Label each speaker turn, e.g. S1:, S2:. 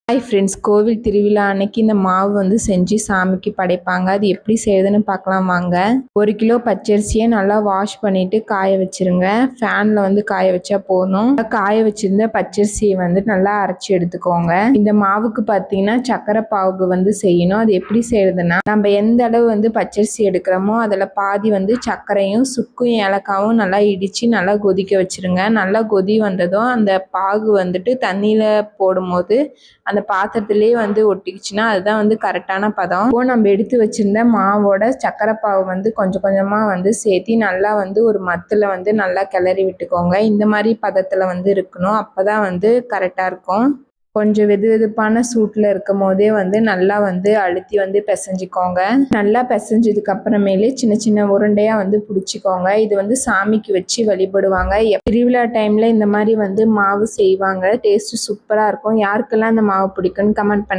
S1: Hi friends, கோவில் திருவிழா அன்னைக்கு இந்த மாவு வந்து செஞ்சு சாமிக்கு படைப்பாங்க. அது எப்படி செய்யுதுன்னு பார்க்கலாம் வாங்க. 1 கிலோ பச்சரிசியை நல்லா வாஷ் பண்ணிட்டு காய வச்சிருங்க. ஃபேனில் வந்து காய வச்சா போதும். காய வச்சிருந்த பச்சரிசியை வந்து நல்லா அரைச்சி எடுத்துக்கோங்க. இந்த மாவுக்கு பார்த்தீங்கன்னா சக்கரை பாகு வந்து செய்யணும். அது எப்படி செய்யறதுன்னா, நம்ம எந்த அளவு வந்து பச்சரிசி எடுக்கிறோமோ அதில் பாதி வந்து சர்க்கரையும் சுக்கும் ஏலக்காவும் நல்லா இடித்து நல்லா கொதிக்க வச்சிருங்க. நல்லா கொதி வந்ததும் அந்த பாகு வந்துட்டு தண்ணியில் போடும்போது அந்த பாத்திரத்திலே வந்து ஒட்டிக்கிச்சுன்னா அதுதான் வந்து கரெக்டான பதம். இப்போ நம்ம எடுத்து வச்சிருந்த மாவோட சக்கரை பாவு வந்து கொஞ்சம் கொஞ்சமா வந்து சேர்த்தி நல்லா வந்து ஒரு மத்துல வந்து நல்லா கிளறி விட்டுக்கோங்க. இந்த மாதிரி பதத்துல வந்து இருக்கணும். அப்பதான் வந்து கரெக்டா இருக்கும். கொஞ்சம் வெது வெதுப்பான சூட்டில் இருக்கும் போதே வந்து நல்லா வந்து அழுத்தி வந்து பிசைஞ்சிக்கோங்க. நல்லா பிசைஞ்சதுக்கு அப்புறமேலே சின்ன சின்ன உருண்டையாக வந்து பிடிச்சிக்கோங்க. இது வந்து சாமிக்கு வச்சு வழிபடுவாங்க. திருவிழா டைமில் இந்த மாதிரி வந்து மாவு செய்வாங்க. டேஸ்ட்டு சூப்பராக இருக்கும். யாருக்கெல்லாம் இந்த மாவு பிடிக்குன்னு கமெண்ட் பண்ணுங்க.